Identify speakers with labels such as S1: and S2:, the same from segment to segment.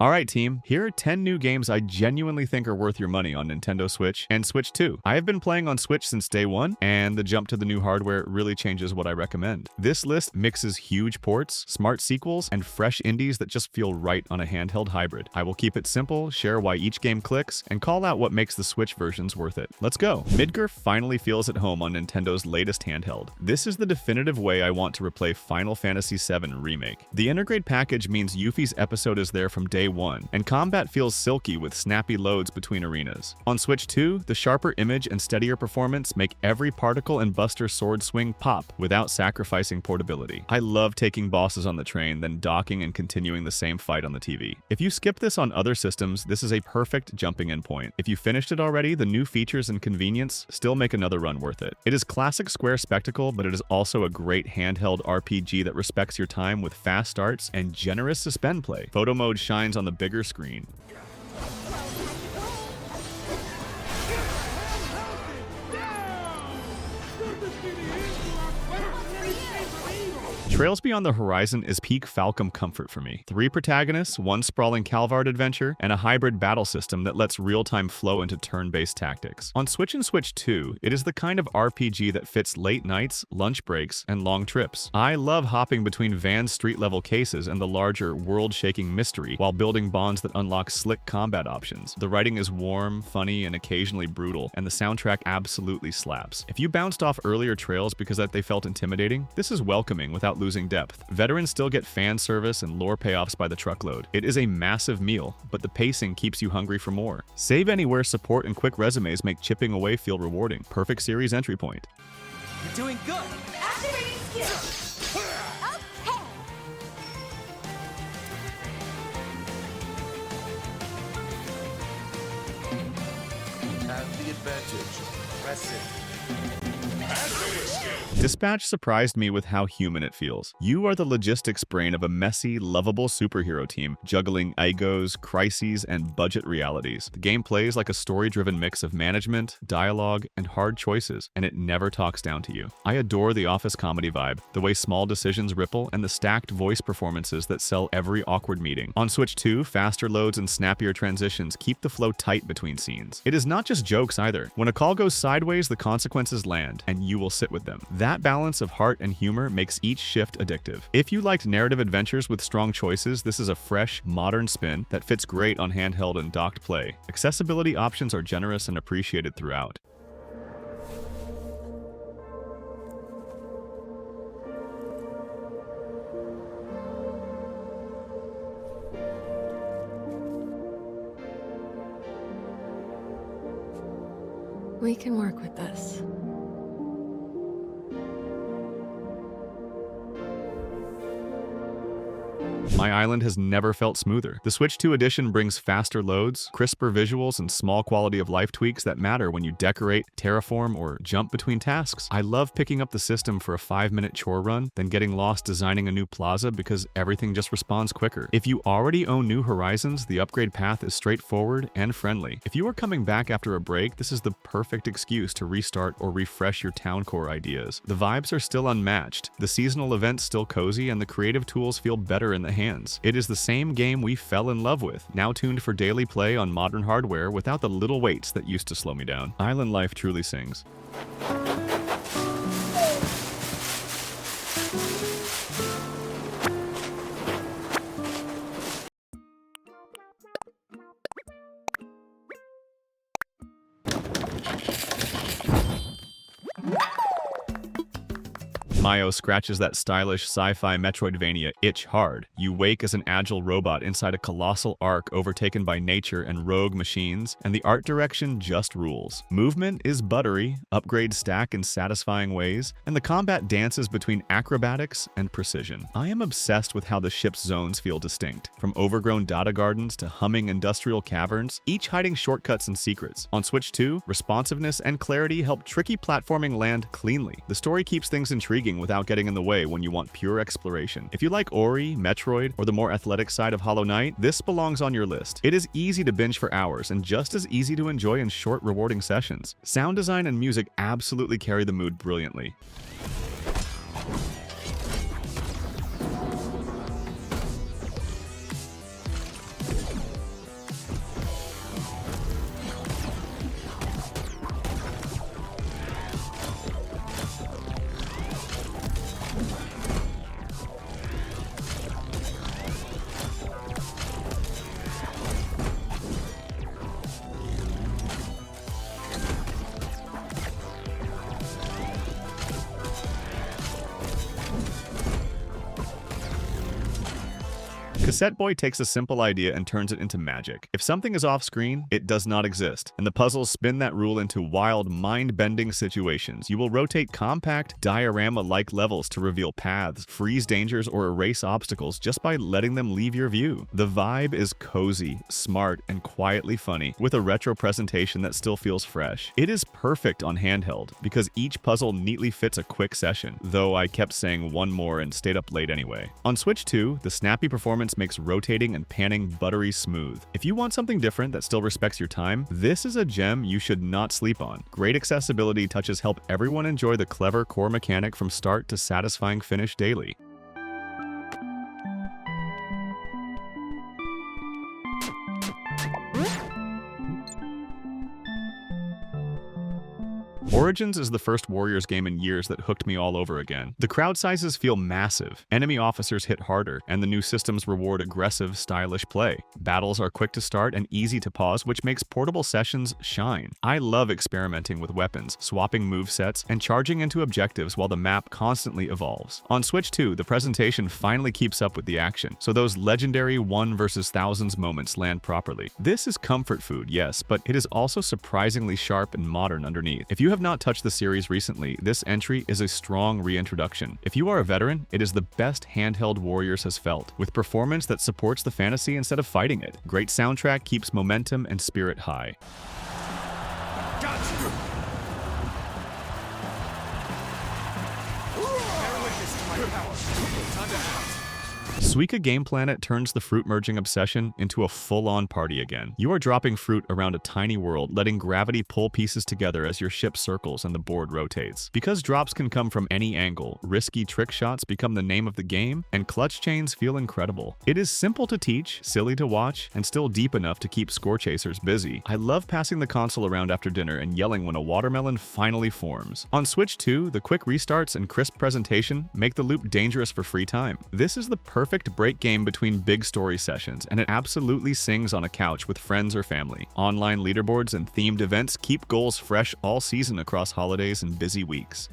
S1: Alright team, here are 10 new games I genuinely think are worth your money on Nintendo Switch and Switch 2. I have been playing on Switch since day one, and the jump to the new hardware really changes what I recommend. This list mixes huge ports, smart sequels, and fresh indies that just feel right on a handheld hybrid. I will keep it simple, share why each game clicks, and call out what makes the Switch versions worth it. Let's go! Midgar finally feels at home on Nintendo's latest handheld. This is the definitive way I want to replay Final Fantasy VII Remake. The Intergrade package means Yuffie's episode is there from day one, and combat feels silky with snappy loads between arenas. On Switch 2, the sharper image and steadier performance make every particle and buster sword swing pop without sacrificing portability. I love taking bosses on the train, then docking and continuing the same fight on the TV. If you skip this on other systems, this is a perfect jumping in point. If you finished it already, the new features and convenience still make another run worth it. It is classic Square spectacle, but it is also a great handheld RPG that respects your time with fast starts and generous suspend play. Photo mode shines on the bigger screen. Trails Beyond the Horizon is peak Falcom comfort for me. 3 protagonists, 1 sprawling Calvard adventure, and a hybrid battle system that lets real-time flow into turn-based tactics. On Switch and Switch 2, it is the kind of RPG that fits late nights, lunch breaks, and long trips. I love hopping between Van's street-level cases and the larger, world-shaking mystery while building bonds that unlock slick combat options. The writing is warm, funny, and occasionally brutal, and the soundtrack absolutely slaps. If you bounced off earlier Trails because they felt intimidating, this is welcoming without losing depth. Veterans still get fan service and lore payoffs by the truckload. It is a massive meal, but the pacing keeps you hungry for more. Save Anywhere support and quick resumes make chipping away feel rewarding. Perfect series entry point.
S2: You're doing good!
S3: Activating skill! Okay!
S2: Have the advantage. Press it.
S1: Dispatch surprised me with how human it feels. You are the logistics brain of a messy, lovable superhero team, juggling egos, crises, and budget realities. The game plays like a story-driven mix of management, dialogue, and hard choices, and it never talks down to you. I adore the office comedy vibe, the way small decisions ripple, and the stacked voice performances that sell every awkward meeting. On Switch 2, faster loads and snappier transitions keep the flow tight between scenes. It is not just jokes either. When a call goes sideways, the consequences land, and you will sit with them. That balance of heart and humor makes each shift addictive. If you liked narrative adventures with strong choices, this is a fresh, modern spin that fits great on handheld and docked play. Accessibility options are generous and appreciated throughout.
S4: We can work with this.
S1: My island has never felt smoother. The Switch 2 edition brings faster loads, crisper visuals, and small quality of life tweaks that matter when you decorate, terraform, or jump between tasks. I love picking up the system for a 5-minute chore run, then getting lost designing a new plaza because everything just responds quicker. If you already own New Horizons, the upgrade path is straightforward and friendly. If you are coming back after a break, this is the perfect excuse to restart or refresh your town core ideas. The vibes are still unmatched, the seasonal events still cozy, and the creative tools feel better in the hands. It is the same game we fell in love with, now tuned for daily play on modern hardware without the little weights that used to slow me down. Island life truly sings. Mayo scratches that stylish sci-fi Metroidvania itch hard. You wake as an agile robot inside a colossal ark overtaken by nature and rogue machines, and the art direction just rules. Movement is buttery, upgrades stack in satisfying ways, and the combat dances between acrobatics and precision. I am obsessed with how the ship's zones feel distinct, from overgrown data gardens to humming industrial caverns, each hiding shortcuts and secrets. On Switch 2, responsiveness and clarity help tricky platforming land cleanly. The story keeps things intriguing without getting in the way when you want pure exploration. If you like Ori, Metroid, or the more athletic side of Hollow Knight, this belongs on your list. It is easy to binge for hours and just as easy to enjoy in short, rewarding sessions. Sound design and music absolutely carry the mood brilliantly. Cassette Boy takes a simple idea and turns it into magic. If something is off screen, it does not exist, and the puzzles spin that rule into wild, mind-bending situations. You will rotate compact, diorama-like levels to reveal paths, freeze dangers, or erase obstacles just by letting them leave your view. The vibe is cozy, smart, and quietly funny, with a retro presentation that still feels fresh. It is perfect on handheld, because each puzzle neatly fits a quick session, though I kept saying one more and stayed up late anyway. On Switch 2, the snappy performance makes rotating and panning buttery smooth. If you want something different that still respects your time, this is a gem you should not sleep on. Great accessibility touches help everyone enjoy the clever core mechanic from start to satisfying finish daily. Origins is the first Warriors game in years that hooked me all over again. The crowd sizes feel massive, enemy officers hit harder, and the new systems reward aggressive, stylish play. Battles are quick to start and easy to pause, which makes portable sessions shine. I love experimenting with weapons, swapping movesets, and charging into objectives while the map constantly evolves. On Switch 2, the presentation finally keeps up with the action, so those legendary 1 versus thousands moments land properly. This is comfort food, yes, but it is also surprisingly sharp and modern underneath. If you have not touched the series recently, this entry is a strong reintroduction. If you are a veteran, it is the best handheld Warriors has felt, with performance that supports the fantasy instead of fighting it. Great soundtrack keeps momentum and spirit high.
S2: Got you! Bear witness to my power. Time to act.
S1: Suika Game Planet turns the fruit merging obsession into a full-on party again. You are dropping fruit around a tiny world, letting gravity pull pieces together as your ship circles and the board rotates. Because drops can come from any angle, risky trick shots become the name of the game, and clutch chains feel incredible. It is simple to teach, silly to watch, and still deep enough to keep score chasers busy. I love passing the console around after dinner and yelling when a watermelon finally forms. On Switch 2, the quick restarts and crisp presentation make the loop dangerous for free time. This is the perfect break game between big story sessions, and it absolutely sings on a couch with friends or family. Online leaderboards and themed events keep goals fresh all season across holidays and busy weeks.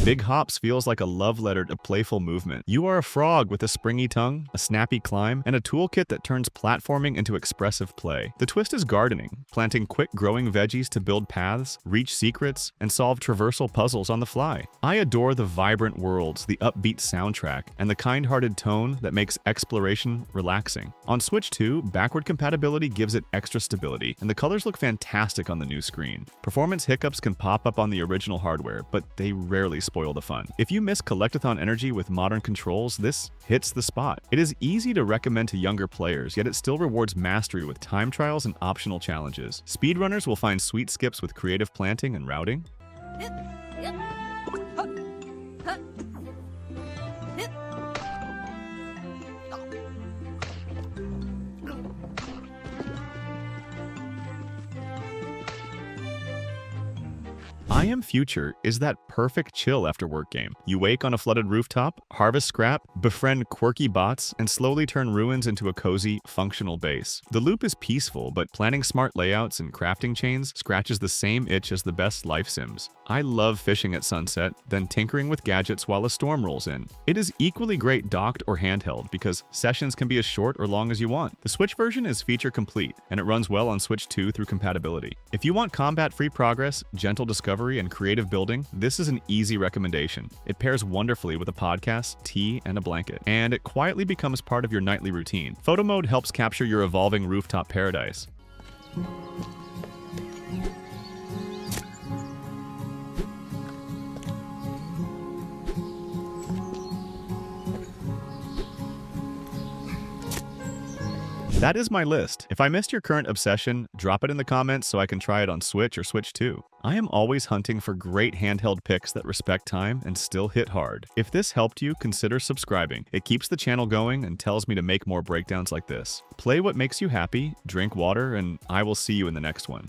S1: Big Hops feels like a love letter to playful movement. You are a frog with a springy tongue, a snappy climb, and a toolkit that turns platforming into expressive play. The twist is gardening, planting quick growing veggies to build paths, reach secrets, and solve traversal puzzles on the fly. I adore the vibrant worlds, the upbeat soundtrack, and the kind-hearted tone that makes exploration relaxing. On Switch 2, backward compatibility gives it extra stability, and the colors look fantastic on the new screen. Performance hiccups can pop up on the original hardware, but they rarely spoil the fun. If you miss collectathon energy with modern controls, this hits the spot. It is easy to recommend to younger players, yet it still rewards mastery with time trials and optional challenges. Speedrunners will find sweet skips with creative planting and routing. I Am Future is that perfect chill after work game. You wake on a flooded rooftop, harvest scrap, befriend quirky bots, and slowly turn ruins into a cozy, functional base. The loop is peaceful, but planning smart layouts and crafting chains scratches the same itch as the best life sims. I love fishing at sunset, then tinkering with gadgets while a storm rolls in. It is equally great docked or handheld because sessions can be as short or long as you want. The Switch version is feature complete, and it runs well on Switch 2 through compatibility. If you want combat-free progress, gentle discovery, and creative building, this is an easy recommendation. It pairs wonderfully with a podcast, tea, and a blanket, and it quietly becomes part of your nightly routine. Photo mode helps capture your evolving rooftop paradise. That is my list. If I missed your current obsession, drop it in the comments so I can try it on Switch or Switch 2. I am always hunting for great handheld picks that respect time and still hit hard. If this helped you, consider subscribing. It keeps the channel going and tells me to make more breakdowns like this. Play what makes you happy, drink water, and I will see you in the next one.